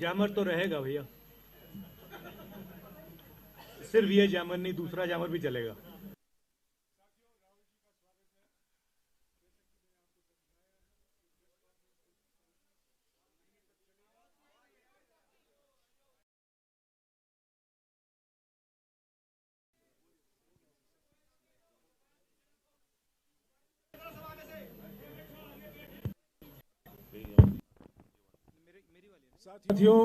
Jammer तो रहेगा भैया, सिर्फ ये जैमर नहीं, दूसरा जैमर भी चलेगा। साथियों,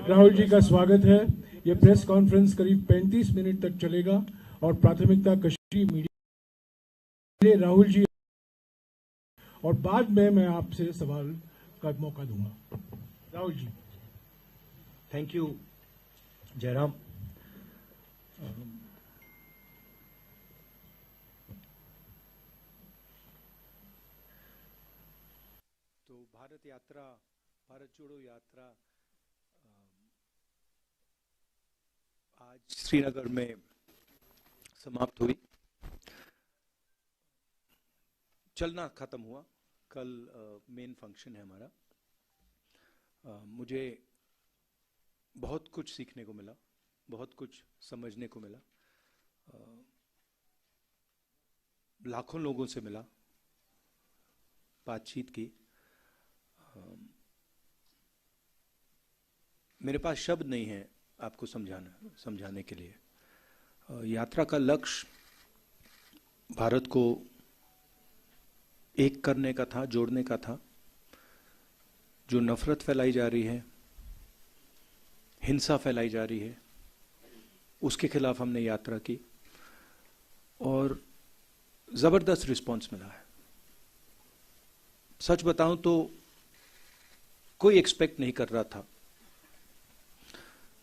राहुल जी का स्वागत है। ये प्रेस कॉन्फ्रेंस करीब 35 मिनट तक चलेगा और प्राथमिकता कश्मीरी मीडिया राहुल जी, और बाद में मैं आपसे सवाल का मौका दूंगा। राहुल जी। Thank you Jairam. तो भारत यात्रा, भारत जोड़ो यात्रा आज श्रीनगर में समाप्त हुई। चलना खत्म हुआ, कल मेन फंक्शन है हमारा। मुझे बहुत कुछ सीखने को मिला, बहुत कुछ समझने को मिला, लाखों लोगों से मिला, बातचीत की। मेरे पास शब्द नहीं है आपको समझाने के लिए। यात्रा का लक्ष्य भारत को एक करने का था, जोड़ने का था। जो नफरत फैलाई जा रही है, हिंसा फैलाई जा रही है, उसके खिलाफ हमने यात्रा की और जबरदस्त रिस्पांस मिला है। सच बताऊं तो कोई एक्सपेक्ट नहीं कर रहा था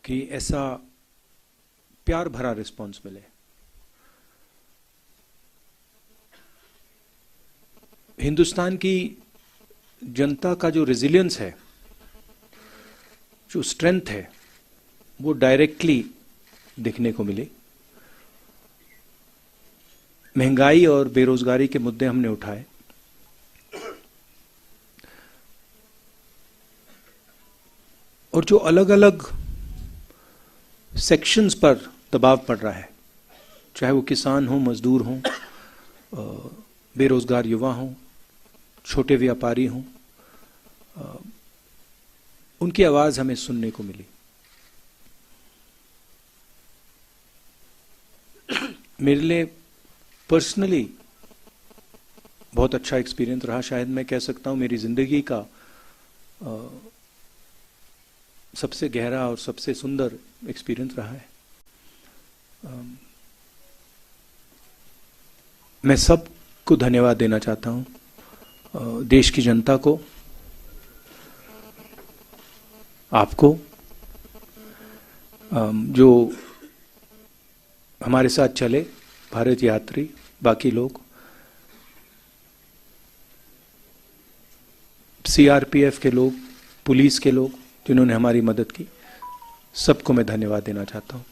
कि ऐसा प्यार भरा रिस्पांस मिले। हिंदुस्तान की जनता का जो रेजिलियंस है, जो स्ट्रेंथ है, वो डायरेक्टली दिखने को मिली। महंगाई और बेरोजगारी के मुद्दे हमने उठाए, और जो अलग अलग सेक्शंस पर दबाव पड़ रहा है, चाहे वो किसान हो, मजदूर हो, बेरोजगार युवा हो, छोटे व्यापारी हों, उनकी आवाज हमें सुनने को मिली। मेरे लिए पर्सनली बहुत अच्छा एक्सपीरियंस रहा। शायद मैं कह सकता हूं मेरी जिंदगी का सबसे गहरा और सबसे सुंदर एक्सपीरियंस रहा है। मैं सबको धन्यवाद देना चाहता हूं, देश की जनता को, आपको, जो हमारे साथ चले, भारत यात्री, बाकी लोग, सीआरपीएफ के लोग, पुलिस के लोग जिन्होंने हमारी मदद की, सबको मैं धन्यवाद देना चाहता हूं।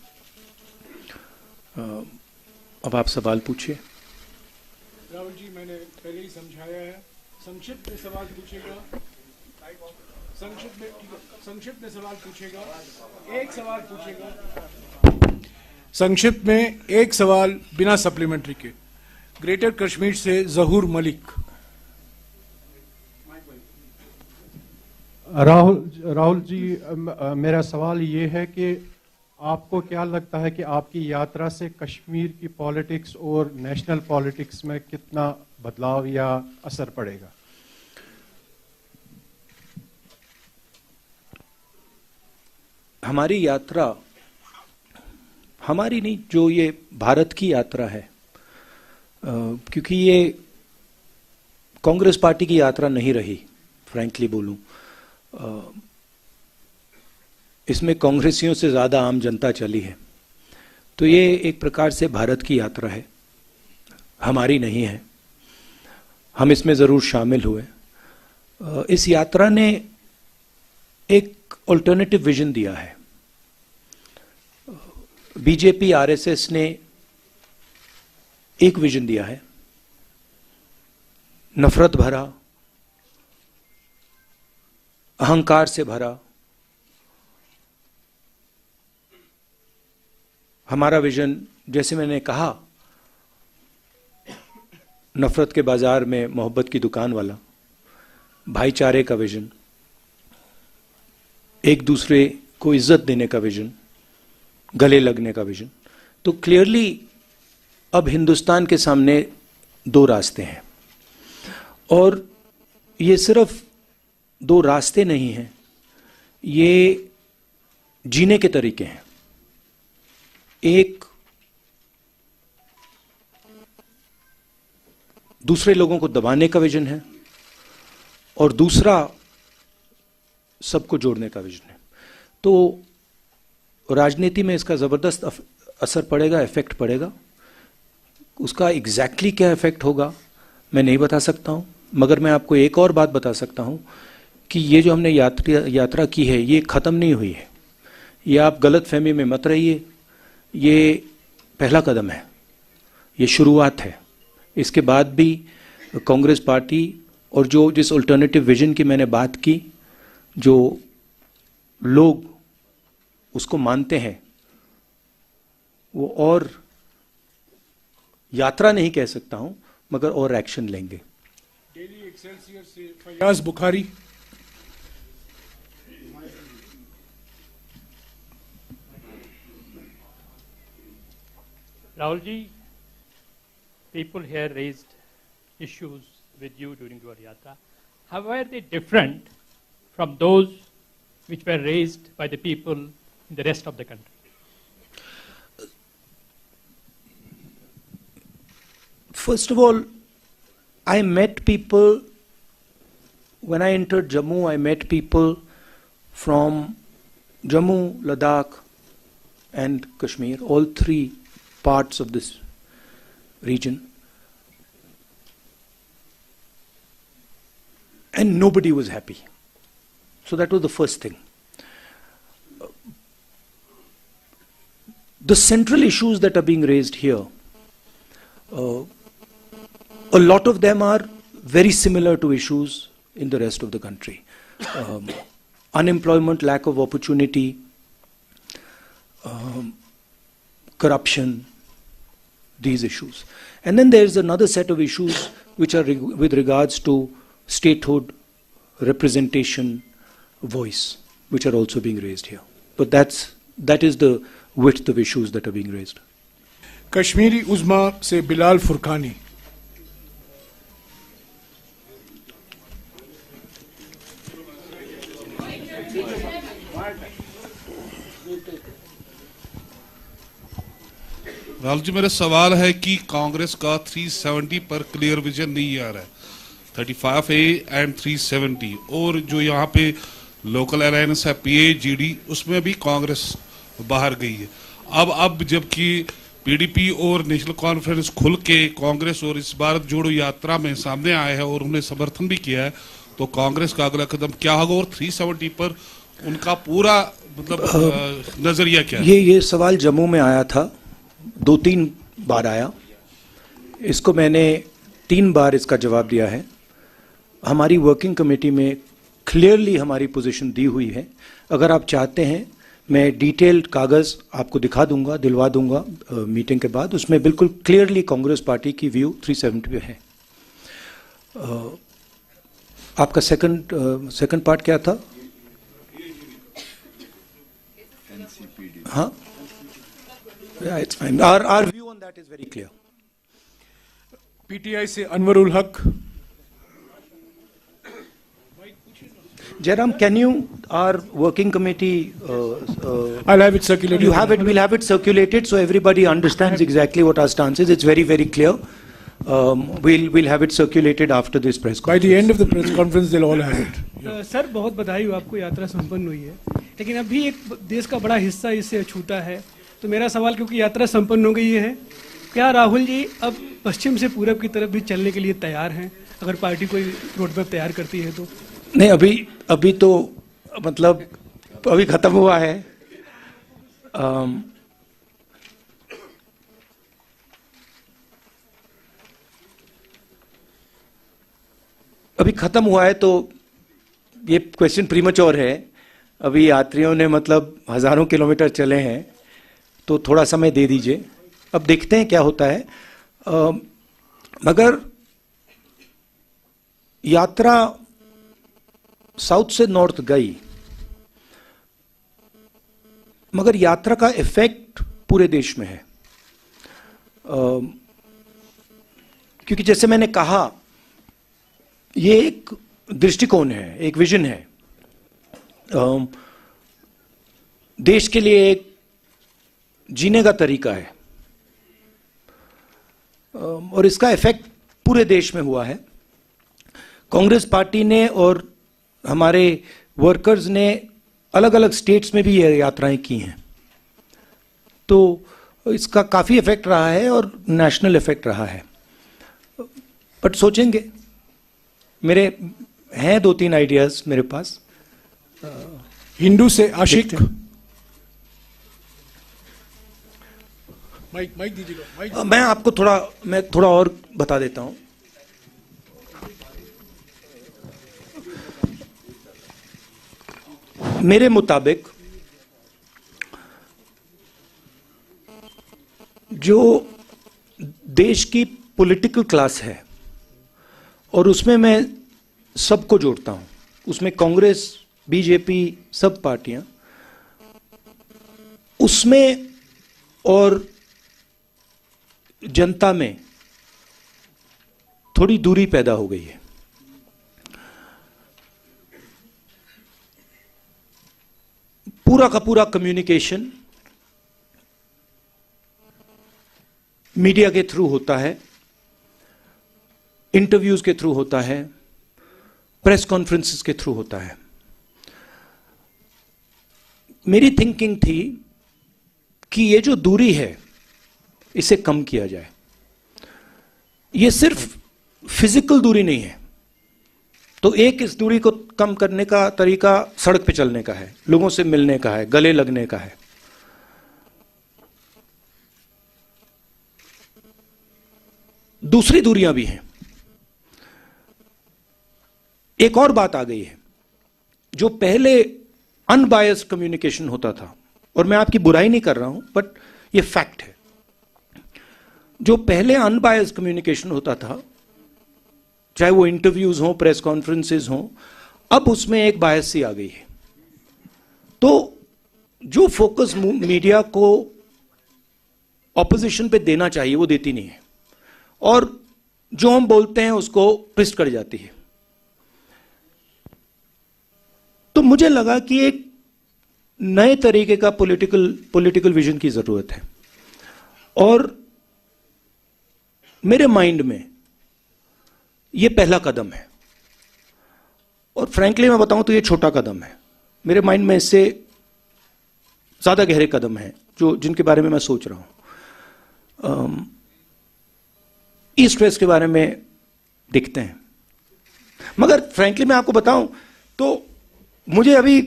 अब आप सवाल पूछिए। राहुल जी, मैंने पहले ही समझाया है, संक्षिप्त में सवाल पूछेगा, संक्षिप्त में सवाल पूछेगा, एक सवाल पूछेगा, संक्षिप्त में एक सवाल बिना सप्लीमेंट्री के। ग्रेटर कश्मीर से जहूर मलिक। राहुल जी, मेरा सवाल ये है कि आपको क्या लगता है कि आपकी यात्रा से कश्मीर की पॉलिटिक्स और नेशनल पॉलिटिक्स में कितना बदलाव या असर पड़ेगा? हमारी यात्रा, हमारी नहीं, जो ये भारत की यात्रा है, क्योंकि ये कांग्रेस पार्टी की यात्रा नहीं रही, फ्रैंकली बोलूं, इसमें कांग्रेसियों से ज्यादा आम जनता चली है। तो ये एक प्रकार से भारत की यात्रा है, हमारी नहीं है। हम इसमें जरूर शामिल हुए। इस यात्रा ने एक ऑल्टरनेटिव विजन दिया है। बीजेपी आरएसएस ने एक विजन दिया है, नफरत भरा, अहंकार से भरा, हमारा विजन, जैसे मैंने कहा, नफरत के बाजार में मोहब्बत की दुकान वाला, भाईचारे का विजन, एक दूसरे को इज्जत देने का विजन, गले लगने का विजन। तो क्लियरली अब हिंदुस्तान के सामने दो रास्ते हैं, और ये सिर्फ दो रास्ते नहीं हैं, ये जीने के तरीके हैं। एक दूसरे लोगों को दबाने का विजन है, और दूसरा सबको जोड़ने का विजन है। तो राजनीति में इसका जबरदस्त असर पड़ेगा, इफेक्ट पड़ेगा। उसका एग्जैक्टली क्या इफेक्ट होगा मैं नहीं बता सकता हूं, मगर मैं आपको एक और बात बता सकता हूं कि ये जो हमने यात्रा की है, ये खत्म नहीं हुई है। ये आप गलत फहमी में मत रहिए, ये पहला कदम है, ये शुरुआत है। इसके बाद भी कांग्रेस पार्टी और जिस अल्टरनेटिव विजन की मैंने बात की, जो लोग उसको मानते हैं, वो और यात्रा नहीं कह सकता हूं, मगर और एक्शन लेंगे। डेली एक्सेलसियर से Fayaz Bukhari. Rahul ji, people here raised issues with you during your yatra. How were they different from those which were raised by the people in the rest of the country? First of all, I met people, when I entered Jammu, I met people from Jammu, Ladakh and Kashmir, all three parts of this region. And nobody was happy. So that was the first thing. The central issues that are being raised here, a lot of them are very similar to issues in the rest of the country. Unemployment, lack of opportunity, corruption, these issues. And then there's another set of issues which are with regards to statehood, representation, voice, which are also being raised here. But that is the width of issues that are being raised. Kashmiri उज़्मा से बिलाल फुरकानी। राहुल जी, मेरा सवाल है कि कांग्रेस का 370 पर clear vision नहीं आ रहा है, 35A एंड 370, और जो यहाँ पे लोकल अलायंस है PAGD, उसमें भी कांग्रेस बाहर गई है। अब जबकि PDP और नेशनल कॉन्फ्रेंस खुल के कांग्रेस और इस भारत जोड़ो यात्रा में सामने आए हैं और उन्हें समर्थन भी किया है, तो कांग्रेस का अगला कदम क्या होगा और 370 पर उनका पूरा मतलब नजरिया क्या है? ये सवाल जम्मू में आया था, 2-3 बार आया। इसको मैंने 3 बार इसका जवाब दिया है। हमारी वर्किंग कमेटी में क्लियरली हमारी पोजीशन दी हुई है। अगर आप चाहते हैं मैं डिटेल्ड कागज़ आपको दिखा दूंगा, दिलवा दूंगा मीटिंग के बाद। उसमें बिल्कुल क्लियरली कांग्रेस पार्टी की व्यू 370 पे है। आपका सेकंड पार्ट क्या था? हाँ, it's fine. Our view on that is very clear. PTI से अनवरुल हक। Jairam, can you, our working committee, I'll have it circulated. you have it, we'll have it circulated so everybody understands exactly what our stance is. It's very, very clear. We'll have it circulated after this press By conference. the end of the press conference, they'll all have it. Sir, बहुत बधाई हो, आपको यात्रा संपन्न हुई है, लेकिन अभी एक देश का बड़ा हिस्सा इससे छूटा है। तो मेरा सवाल, क्योंकि यात्रा संपन्न हो गई है, क्या राहुल जी अब पश्चिम से पूरब की तरफ भी चलने के लिए तैयार हैं, अगर पार्टी कोई रोड मैप तैयार करती है तो? नहीं, अभी तो मतलब अभी खत्म हुआ है। अभी खत्म हुआ है तो ये क्वेश्चन प्रीमैच्योर है। अभी यात्रियों ने मतलब हजारों किलोमीटर चले हैं, तो थोड़ा समय दे दीजिए, अब देखते हैं क्या होता है। मगर यात्रा साउथ से नॉर्थ गई, मगर यात्रा का इफेक्ट पूरे देश में है। क्योंकि जैसे मैंने कहा, ये एक दृष्टिकोण है, एक विजन है, देश के लिए एक जीने का तरीका है, और इसका इफेक्ट पूरे देश में हुआ है। कांग्रेस पार्टी ने और हमारे वर्कर्स ने अलग अलग स्टेट्स में भी ये यात्राएं की हैं, तो इसका काफ़ी इफेक्ट रहा है और नेशनल इफेक्ट रहा है। बट सोचेंगे, मेरे हैं 2-3 आइडियाज मेरे पास। हिंदू से आशिक, माइक दीजिएगा। मैं आपको थोड़ा और बता देता हूं। मेरे मुताबिक जो देश की पॉलिटिकल क्लास है, और उसमें मैं सबको जोड़ता हूं, उसमें कांग्रेस, बीजेपी, सब पार्टियां, उसमें और जनता में थोड़ी दूरी पैदा हो गई है। पूरा का पूरा कम्युनिकेशन मीडिया के थ्रू होता है, इंटरव्यूज के थ्रू होता है, प्रेस कॉन्फ्रेंसेस के थ्रू होता है। मेरी थिंकिंग थी कि ये जो दूरी है, इसे कम किया जाए। ये सिर्फ फिजिकल दूरी नहीं है, तो एक इस दूरी को कम करने का तरीका सड़क पे चलने का है, लोगों से मिलने का है, गले लगने का है। दूसरी दूरियां भी हैं। एक और बात आ गई है, जो पहले अनबायस्ड कम्युनिकेशन होता था, और मैं आपकी बुराई नहीं कर रहा हूं, बट ये फैक्ट है। जो पहले अनबायस्ड कम्युनिकेशन होता था, चाहे वो इंटरव्यूज हों, प्रेस कॉन्फ्रेंसेस हों, अब उसमें एक बायसी आ गई है। तो जो फोकस मीडिया को ऑपोजिशन पे देना चाहिए, वो देती नहीं है, और जो हम बोलते हैं उसको ट्विस्ट कर जाती है। तो मुझे लगा कि एक नए तरीके का पॉलिटिकल विजन की जरूरत है, और मेरे माइंड में ये पहला कदम है। और फ्रैंकली मैं बताऊं तो ये छोटा कदम है। मेरे माइंड में इससे ज्यादा गहरे कदम हैं जिनके बारे में मैं सोच रहा हूं। ईस्ट वेस्ट के बारे में दिखते हैं, मगर फ्रैंकली मैं आपको बताऊं तो मुझे अभी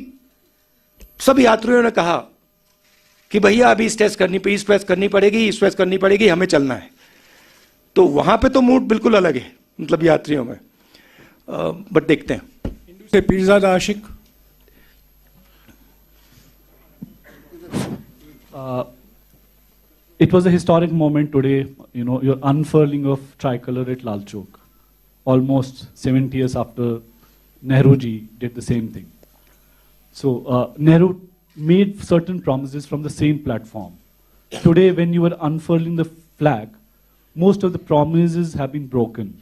सब यात्रियों ने कहा कि भैया अभी ईस्ट वेस्ट करनी पड़ेगी, हमें चलना है। तो वहां पे तो मूड बिल्कुल अलग है, मतलब यात्रियों में। बट देखते हैं। हिंदू से पीरजादा आशिक। It was a historic moment today, your unfurling of tricolor at Lal Chowk, almost 70 years after Nehru ji did the same thing. So Nehru made certain promises from the same platform. Today, when you are unfurling the flag, most of the promises have been broken.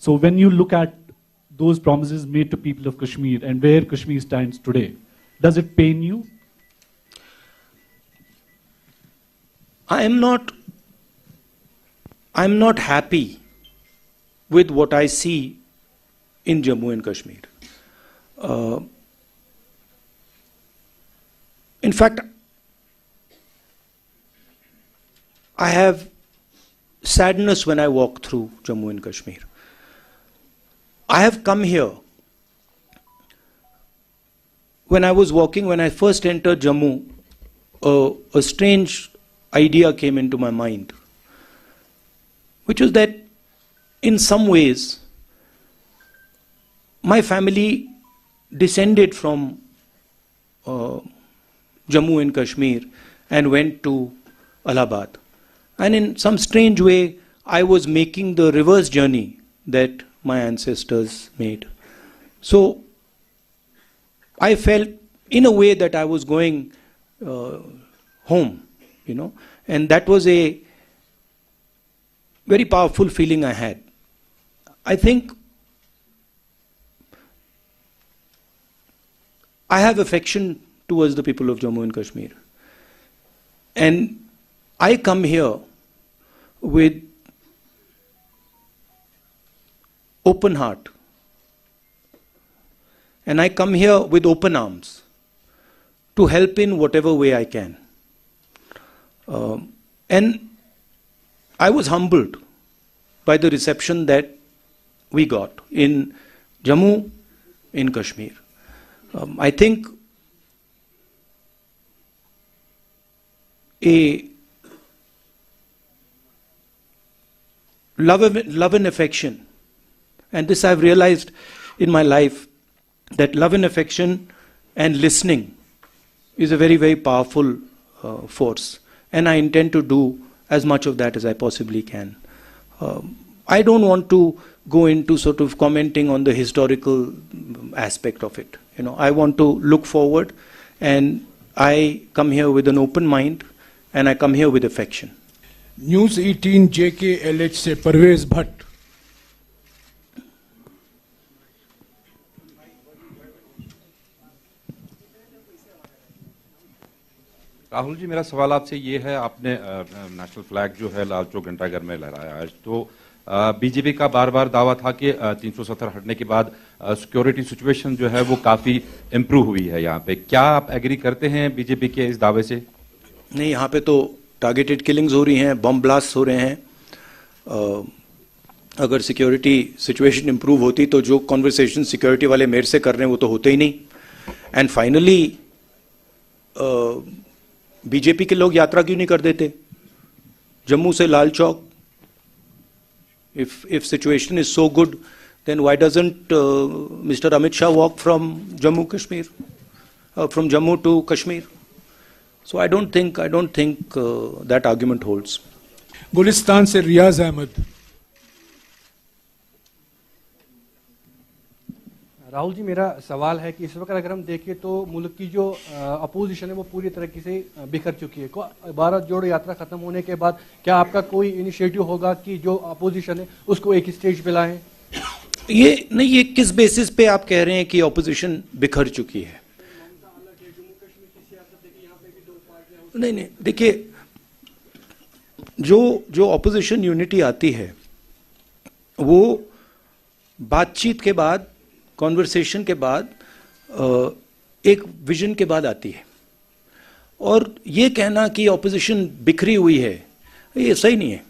So when you look at those promises made to people of Kashmir and where Kashmir stands today, does it pain you? I'm not happy with what I see in Jammu and Kashmir. In fact, I have sadness when I walk through Jammu and Kashmir. I have come here. When I was walking, when I first entered Jammu, a strange idea came into my mind, which was that in some ways my family descended from Jammu and Kashmir and went to Allahabad. And in some strange way, I was making the reverse journey that my ancestors made. So I felt in a way that I was going home, you know, and that was a very powerful feeling I had. I think I have affection towards the people of Jammu and Kashmir. And I come here with open heart. And I come here with open arms to help in whatever way I can. And I was humbled by the reception that we got in Jammu, in Kashmir. I think a love and affection, and this I've realized in my life, that love and affection and listening is a very, very powerful force. And I intend to do as much of that as I possibly can. I don't want to go into sort of commenting on the historical aspect of it. You know, I want to look forward, and I come here with an open mind, and I come here with affection. News 18 JKLH से परवेज भट्ट। राहुल जी, मेरा सवाल आपसे ये है, आपने national flag जो है लाल चौक घंटाघर में लहराया आज, तो बीजेपी का बार बार दावा था कि 370 हटने के बाद सिक्योरिटी सिचुएशन जो है वो काफी इम्प्रूव हुई है यहाँ पे। क्या आप एग्री करते हैं बीजेपी के इस दावे से? नहीं, यहाँ पे तो टारगेटेड किलिंग्स हो रही हैं, बम ब्लास्ट हो रहे हैं। अगर सिक्योरिटी सिचुएशन इम्प्रूव होती तो जो कॉन्वर्सेशन सिक्योरिटी वाले मेरे से कर रहे हैं वो तो होते ही नहीं। एंड फाइनली बीजेपी के लोग यात्रा क्यों नहीं कर देते जम्मू से Lal Chowk? If situation is so good, then why doesn't Mr. Amit Shah walk from Jammu Kashmir, from Jammu to Kashmir? So I don't think that argument holds. Gulistan से रियाज अहमद। राहुल जी, मेरा सवाल है कि इस वक्त अगर हम देखें तो मुल्क की जो अपोजिशन है वो पूरी तरीके से बिखर चुकी है। भारत जोड़ो यात्रा खत्म होने के बाद क्या आपका कोई इनिशिएटिव होगा कि जो अपोजिशन है उसको एक स्टेज पे लाएं? ये किस बेसिस पे आप कह रहे हैं कि अपोजिशन बिखर चुकी है? नहीं, देखिए, जो अपोजिशन यूनिटी आती है वो बातचीत के बाद, कॉन्वर्सेशन के बाद, एक विजन के बाद आती है। और ये कहना कि ऑपोजिशन बिखरी हुई है, ये सही नहीं है।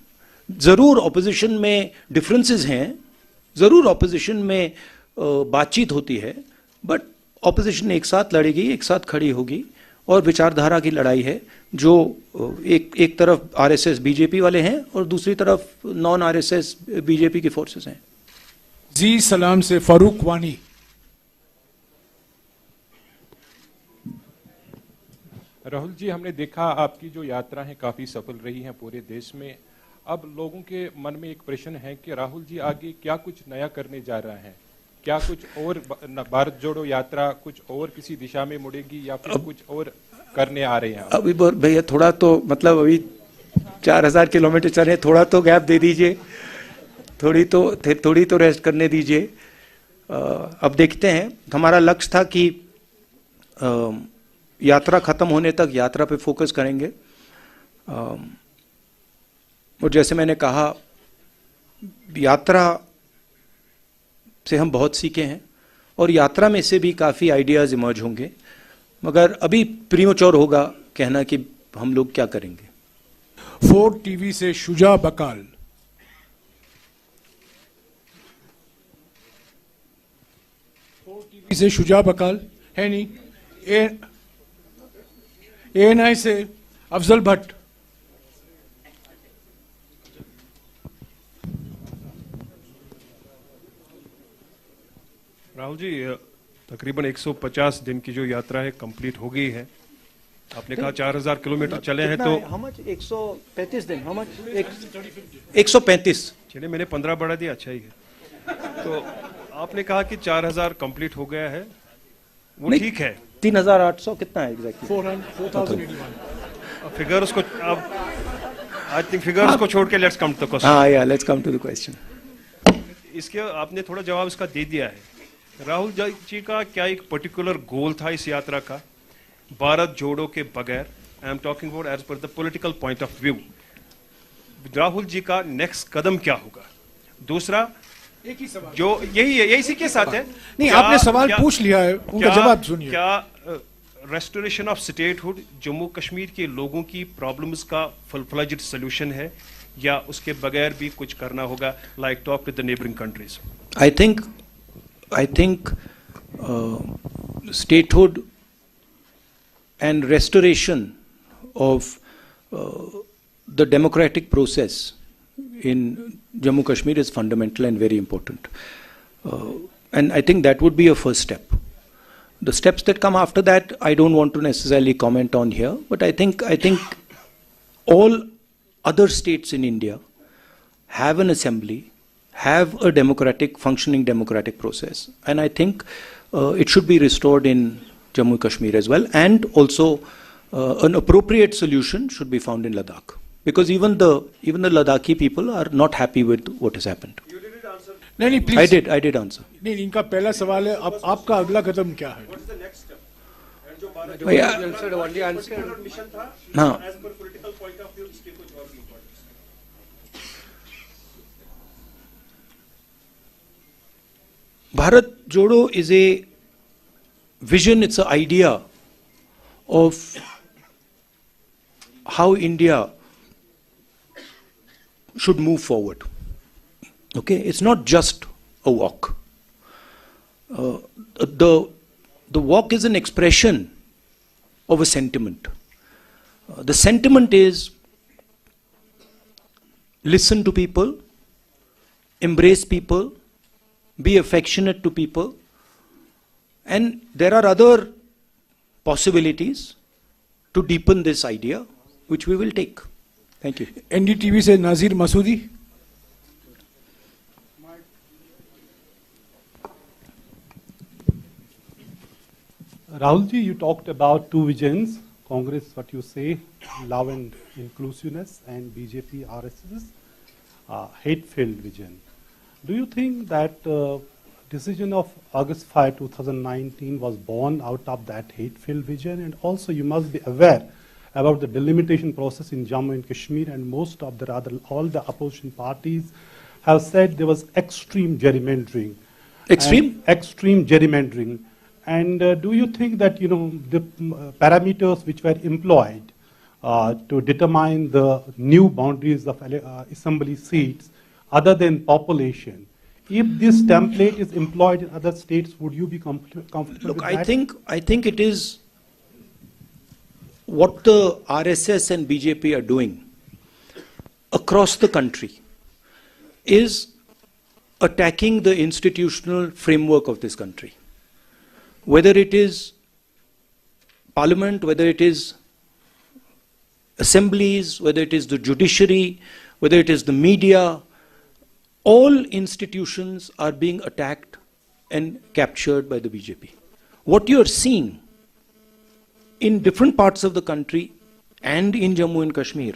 ज़रूर ऑपोजिशन में डिफरेंसेस हैं, ज़रूर ऑपोजिशन में बातचीत होती है, बट ऑपोजिशन एक साथ लड़ेगी, एक साथ खड़ी होगी, और विचारधारा की लड़ाई है जो एक तरफ आरएसएस बीजेपी वाले हैं और दूसरी तरफ नॉन आरएसएस बीजेपी की फोर्सेस हैं। जी सलाम से फारूक वानी। राहुल जी, हमने देखा आपकी जो यात्रा है काफी सफल रही है पूरे देश में। अब लोगों के मन में एक प्रश्न है कि राहुल जी आगे क्या कुछ नया करने जा रहे हैं? क्या कुछ और भारत जोड़ो यात्रा कुछ और किसी दिशा में मुड़ेगी या फिर कुछ और करने आ रहे हैं? अभी भैया थोड़ा तो मतलब अभी 4000 किलोमीटर चले, थोड़ा तो गैप दे दीजिए, थोड़ी तो रेस्ट करने दीजिए। अब देखते हैं। हमारा लक्ष्य था कि यात्रा खत्म होने तक यात्रा पे फोकस करेंगे। और जैसे मैंने कहा, यात्रा से हम बहुत सीखे हैं और यात्रा में से भी काफ़ी आइडियाज़ इमर्ज होंगे, मगर अभी प्रीमेच्योर होगा कहना कि हम लोग क्या करेंगे। 4 TV से शुजा बकाल। TV से शुजा बकाल है नहीं। ANI से अफजल भट्ट। राहुल जी, तकरीबन 150 दिन की जो यात्रा है कंप्लीट हो गई है। आपने कहा 4000 किलोमीटर चले हैं तो how much 135 दिन how much 135 चलिए मैंने 15 बढ़ा दिया, अच्छा ही है। तो आपने कहा कि 4000 कंप्लीट हो गया है, वो ठीक है। 3800 कितना है एग्जैक्टली? 4,081। फिगर्स को अब आई थिंक फिगर्स को छोड़ के let's come to the question. हाँ या let's come to the question. इसके आपने थोड़ा जवाब इसका दे दिया है। राहुल जी का क्या एक पर्टिकुलर गोल था इस यात्रा का, भारत जोड़ो के बगैर? I am talking about as per the political point of view. Rahul ji का नेक्स्ट कदम क्या होगा? दूसरा एक ही सवाल जो यही है, यही इसी के साथ है। नहीं, आपने सवाल पूछ लिया है, उनका जवाब सुनिए। क्या restoration of statehood Jammu Kashmir के लोगों की प्रॉब्लम्स का फुल फ्लेज्ड सॉल्यूशन है, या उसके बगैर भी कुछ करना होगा, like talk with the neighbouring countries? I think statehood and restoration of the democratic process in Jammu Kashmir is fundamental and very important. And I think that would be a first step. The steps that come after that, I don't want to necessarily comment on here, but I think all other states in India have an assembly, have a functioning democratic process, and I think it should be restored in Jammu Kashmir as well, and also an appropriate solution should be found in Ladakh, because even the Ladakhi people are not happy with what has happened. नहीं please. I did answer. नहीं, इनका पहला सवाल है, अब आपका अगला कदम क्या है? हाँ, Bharat Jodo is a vision, it's an idea of how India should move forward. Okay, it's not just a walk. The walk is an expression of a sentiment. The sentiment is listen to people, embrace people, be affectionate to people, and there are other possibilities to deepen this idea, which we will take. Thank you. NDTV से नाजिर Masoodi. Rahul ji, you talked about two visions, Congress, what you say, love and inclusiveness, and BJP, RSS, hate-filled vision. Do you think that decision of August 5, 2019 was born out of that hate-filled vision? And also you must be aware about the delimitation process in Jammu and Kashmir, and most of all the opposition parties have said there was extreme gerrymandering. Extreme gerrymandering. And do you think that, the parameters which were employed to determine the new boundaries of assembly seats, other than population, if this template is employed in other states, would you be comfortable with that? I think it is what the RSS and BJP are doing across the country is attacking the institutional framework of this country. Whether it is parliament, whether it is assemblies, whether it is the judiciary, whether it is the media, all institutions are being attacked and captured by the BJP. What you are seeing in different parts of the country and in Jammu and Kashmir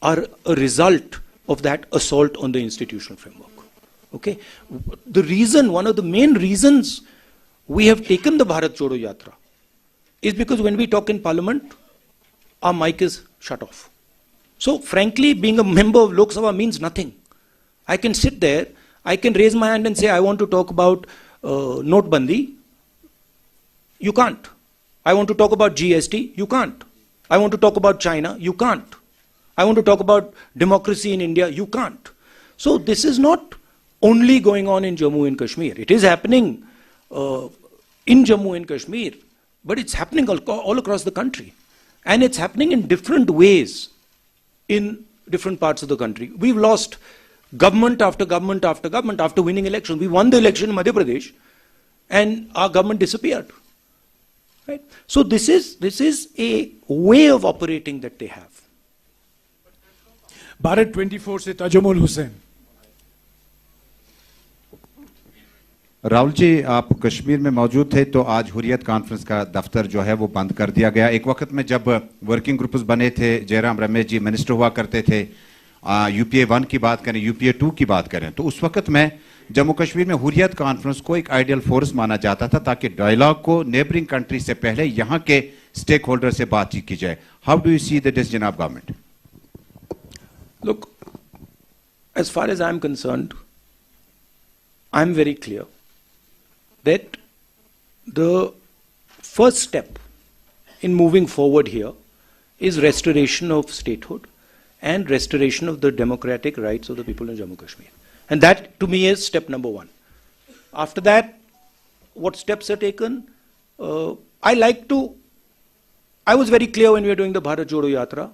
are a result of that assault on the institutional framework. Okay? One of the main reasons we have taken the Bharat Jodo Yatra is because when we talk in parliament, our mic is shut off. So frankly, being a member of Lok Sabha means nothing. I can sit there, I can raise my hand and say, I want to talk about Notbandi. You can't. I want to talk about GST. You can't. I want to talk about China. You can't. I want to talk about democracy in India. You can't. So this is not only going on in Jammu and Kashmir. It is happening in Jammu and Kashmir, but it's happening all across the country. And it's happening in different ways in different parts of the country. We've lost government after government after government after winning elections. We won the election in Madhya Pradesh and our government disappeared. Right? So this is a way of operating that they have. Bharat 24 से ताजुमुल हुसैन। राहुल जी, आप कश्मीर में मौजूद थे तो आज Hurriyat conference का दफ्तर जो है वो बंद कर दिया गया। एक वक्त में जब वर्किंग ग्रुप्स बने थे, जयराम रमेश जी मिनिस्टर हुआ करते थे, यूपीए 1 की बात करें, यूपीए 2 की बात करें, तो उस वक्त में जम्मू कश्मीर में हुर्रियत कॉन्फ्रेंस को एक आइडियल फोर्स माना जाता था ताकि डायलॉग को नेबरिंग कंट्री से पहले यहाँ के स्टेक होल्डर से बातचीत की जाए। How do you see the decision of government? Look, as far as I'm concerned, I'm very clear that the first step in moving forward here is restoration of statehood and restoration of the democratic rights of the people in Jammu Kashmir. And that, to me, is step number one. After that, what steps are taken? I was very clear when we were doing the Bharat Jodo Yatra.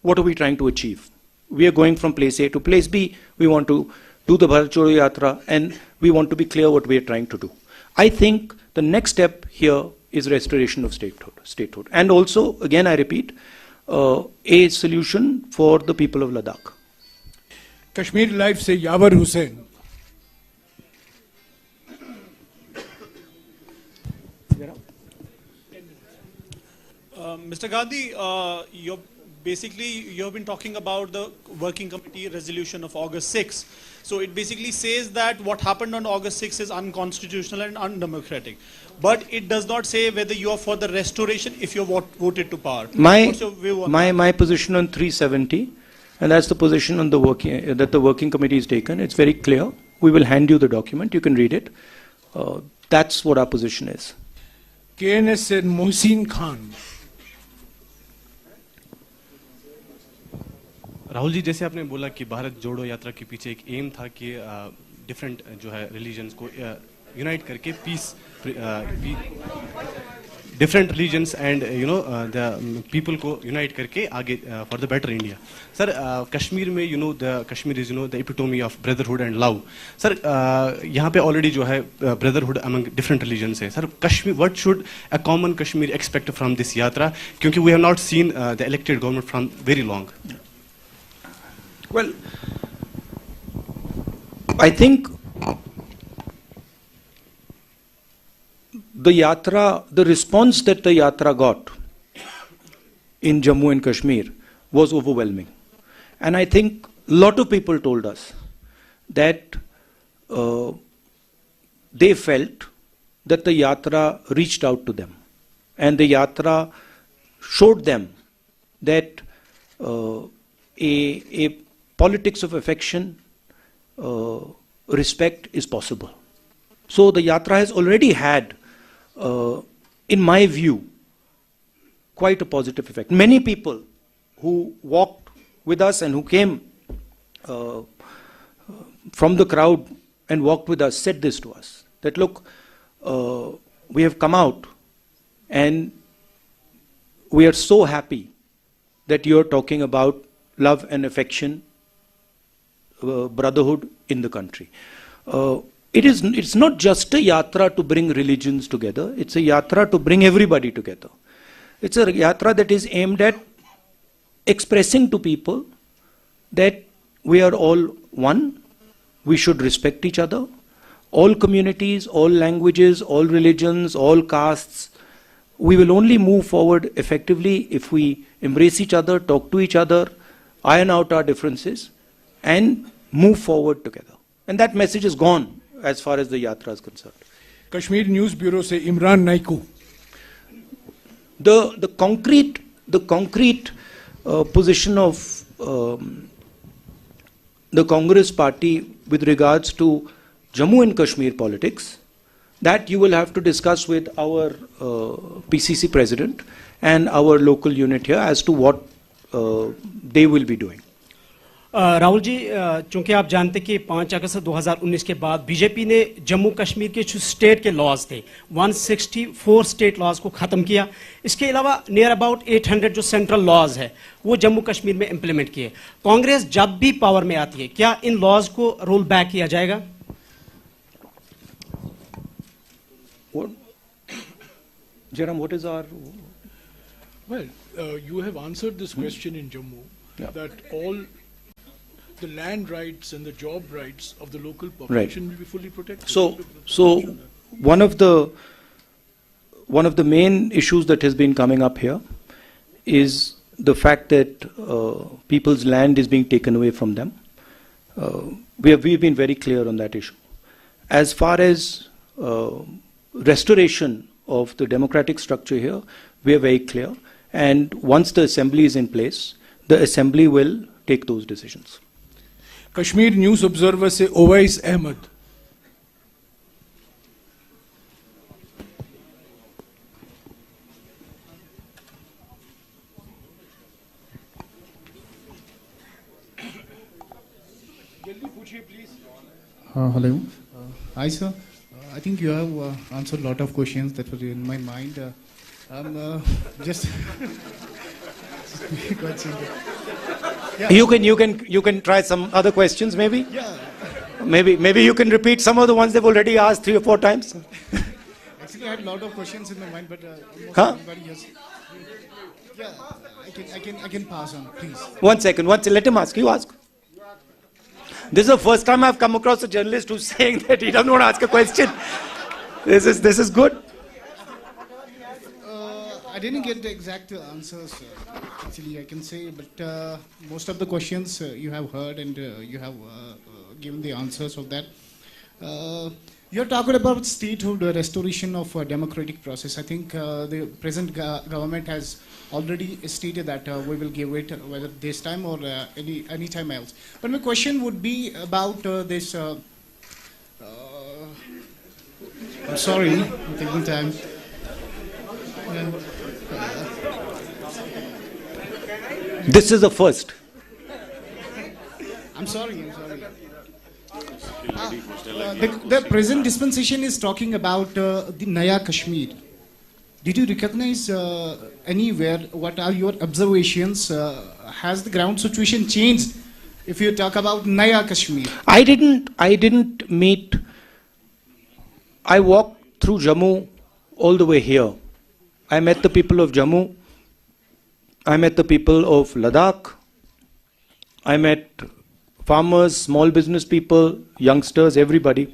What are we trying to achieve? We are going from place A to place B. We want to do the Bharat Jodo Yatra, and we want to be clear what we are trying to do. I think the next step here is restoration of statehood. And also, again, I repeat, a solution for the people of Ladakh. Kashmir live से यावर Hussain. Mr. Gandhi, you have been talking about the working committee resolution of August 6. So it basically says that what happened on August 6 is unconstitutional and undemocratic. But it does not say whether you are for the restoration if you voted to power. What's your view on that? My position on 370, and that's the position on the working committee is taken. It's very clear. We will hand you the document. You can read it. That's what our position is. KNS said Mohsin Khan. Rahul ji, जैसे आपने बोला कि भारत जोड़ो यात्रा के पीछे एक M था कि डिफरेंट जो है रिलीजन्स को यूनाइट करके peace, different religions and you know the people को यूनाइट करके आगे for the better India. Sir, Kashmir में you know the Kashmir is you know the epitome of brotherhood and love. Sir, यहाँ पे ऑलरेडी जो है ब्रदरहुड अमंग डिफरेंट रिलीजन्स है। Sir, Kashmir, what should a common Kashmir expect from this Yatra, क्योंकि we have not seen the elected government from very long. Well, I think the yatra, the response that the yatra got in Jammu and Kashmir was overwhelming. And I think a lot of people told us that they felt that the yatra reached out to them. And the yatra showed them that a politics of affection, respect is possible. So the yatra has already had, in my view, quite a positive effect. Many people who walked with us and who came from the crowd and walked with us said this to us, that look, we have come out and we are so happy that you are talking about love and affection, brotherhood in the country. It's not just a yatra to bring religions together, it's a yatra to bring everybody together. It's a yatra that is aimed at expressing to people that we are all one, we should respect each other, all communities, all languages, all religions, all castes. We will only move forward effectively if we embrace each other, talk to each other, iron out our differences, and move forward together. And that message is gone as far as the yatra is concerned. Kashmir News Bureau se Imran Naiku. The concrete position of the Congress party with regards to Jammu and Kashmir politics, that you will have to discuss with our PCC president and our local unit here as to what they will be doing. Rahul ji, चूंकि आप जानते कि 5 अगस्त 2019 के बाद BJP ने जम्मू कश्मीर के जो state के लॉज थे 164 स्टेट लॉज को ख़त्म किया। इसके अलावा नियर अबाउट 800 जो सेंट्रल लॉज है वो जम्मू कश्मीर में इंप्लीमेंट किए। कांग्रेस जब भी पावर में आती है, क्या इन लॉज को रोल बैक किया जाएगा? Jairam, what is our... Well, you have answered this question in Jammu, that all the land rights and the job rights of the local population will be fully protected. So one of the main issues that has been coming up here is the fact that people's land is being taken away from them. We've been very clear on that issue. As far as restoration of the democratic structure here, we are very clear. And once the assembly is in place, the assembly will take those decisions. Kashmir News Observer से Owais Ahmed. Hello. Hi, sir. I think you have answered a lot of questions that were in my mind. Just quite simple. Yeah. You can try some other questions, maybe. Yeah. Maybe you can repeat some of the ones they've already asked 3 or 4 times. Actually, I had a lot of questions in my mind, but everybody has. Yeah, I can pass on, please. One second. Let him ask. You ask. This is the first time I've come across a journalist who's saying that he doesn't want to ask a question. This is good. I didn't get the exact answers, actually, I can say, but most of the questions you have heard and you have given the answers of that. You're talking about statehood restoration of democratic process. I think the present government has already stated that we will give it whether this time or any time else. But my question would be about this. I'm sorry, I'm taking time. This is the first. I'm sorry. The present dispensation is talking about the Naya Kashmir. Did you recognize anywhere? What are your observations? Has the ground situation changed? If you talk about Naya Kashmir, I didn't meet. I walked through Jammu all the way here. I met the people of Jammu. I met the people of Ladakh. I met farmers, small business people, youngsters, everybody.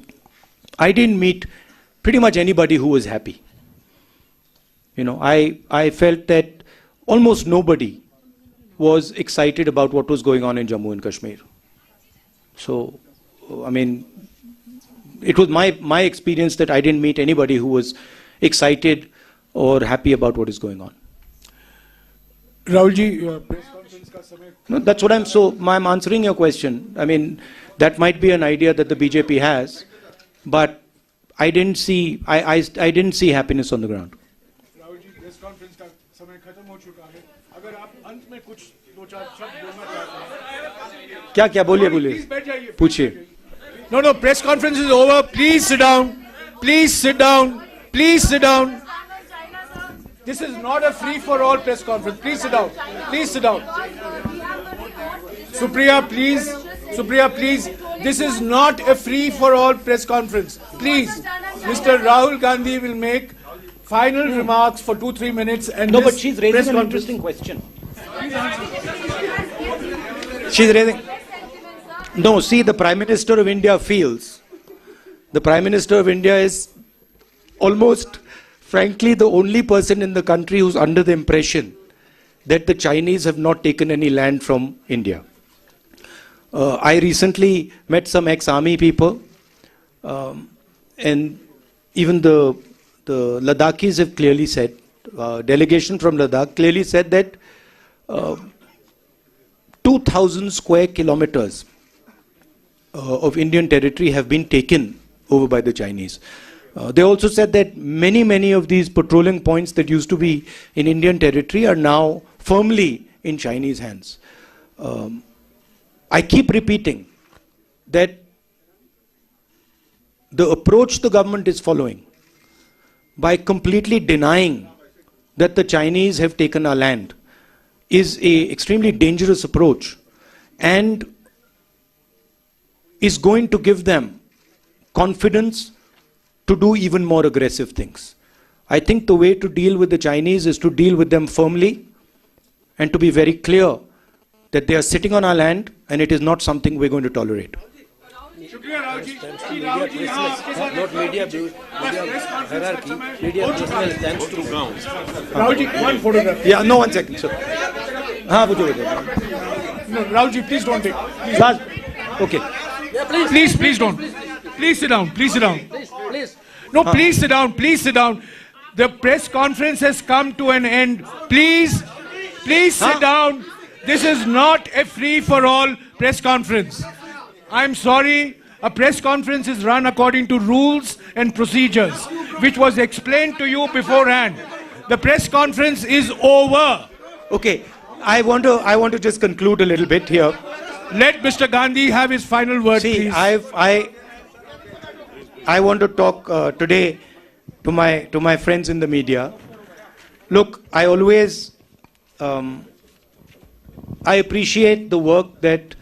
I didn't meet pretty much anybody who was happy. You know, I felt that almost nobody was excited about what was going on in Jammu and Kashmir. So, I mean, it was my experience that I didn't meet anybody who was excited or happy about what is going on. Rahulji, press conference ka samay. No, that's what I'm answering your question. I mean, that might be an idea that the BJP has, but I didn't see happiness on the ground. Rahulji, press conference ka samay khatam ho chuka hai. Agar aap ant mein kuch do char shabd bolna chahte hain. क्या बोलिए Please बैठ जाइए. पूछिए. No, press conference is over. Please sit down. Please sit down. Please sit down. This is not a free-for-all press conference. Please sit down. Please sit down. Supriya, please. Supriya, please. This is not a free-for-all press conference. Please. Mr. Rahul Gandhi will make final remarks for 2-3 minutes. And No, but she's raising an interesting question. She's raising... No, see, the Prime Minister of India feels... The Prime Minister of India is almost... frankly, the only person in the country who's under the impression that the Chinese have not taken any land from India. I recently met some ex-army people, and even the Ladakhis have clearly said, delegation from Ladakh clearly said that 2,000 square kilometers of Indian territory have been taken over by the Chinese. They also said that many of these patrolling points that used to be in Indian territory are now firmly in Chinese hands. I keep repeating that the approach the government is following by completely denying that the Chinese have taken our land is an extremely dangerous approach and is going to give them confidence to do even more aggressive things. I think the way to deal with the Chinese is to deal with them firmly and to be very clear that they are sitting on our land and it is not something we're going to tolerate. Not media hierarchy, media personal thanks to ground. Rahulji, one photograph. Yeah, no, 1 second. Sir. No, Rahulji, please don't take. Please. Okay. Yeah, please. Please don't. Please sit down. Please sit down. Please. No, please sit down. Please sit down. The press conference has come to an end. Please sit down. This is not a free-for-all press conference. I'm sorry. A press conference is run according to rules and procedures, which was explained to you beforehand. The press conference is over. Okay. I want to just conclude a little bit here. Let Mr. Gandhi have his final word, See, please. I want to talk today to my friends in the media. Look, I always I appreciate the work that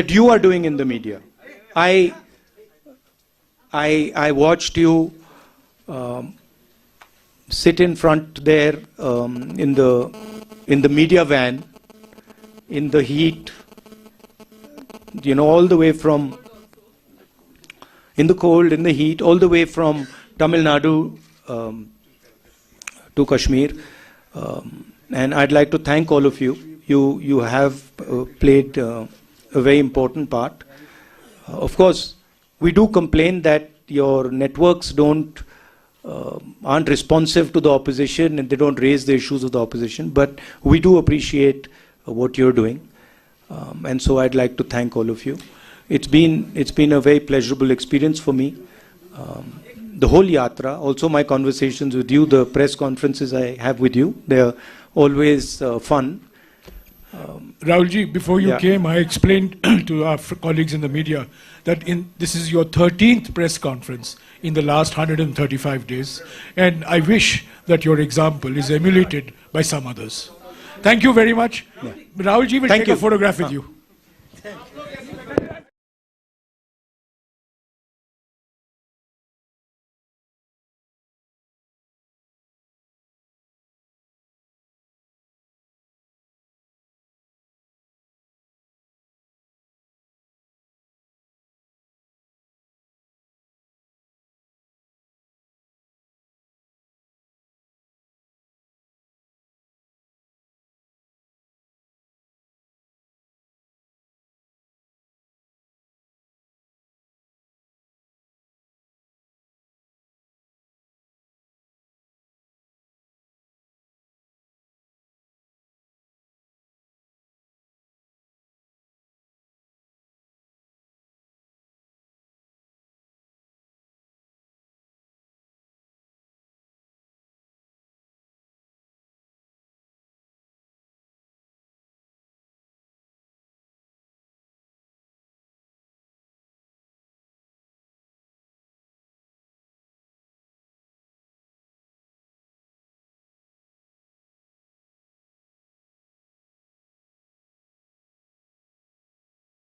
you are doing in the media. I watched you sit in front there in the media van in the heat, all the way from in the cold, in the heat, all the way from Tamil Nadu to Kashmir. And I'd like to thank all of you. You have played a very important part. Of course, we do complain that your networks aren't responsive to the opposition and they don't raise the issues of the opposition. But we do appreciate what you're doing. And so I'd like to thank all of you. It's been a very pleasurable experience for me. The whole yatra, also my conversations with you, the press conferences I have with you, they're always fun. Rahulji, before you came, I explained to our colleagues in the media that this is your 13th press conference in the last 135 days, and I wish that your example is emulated by some others. Thank you very much. Rahulji will take a photograph with you.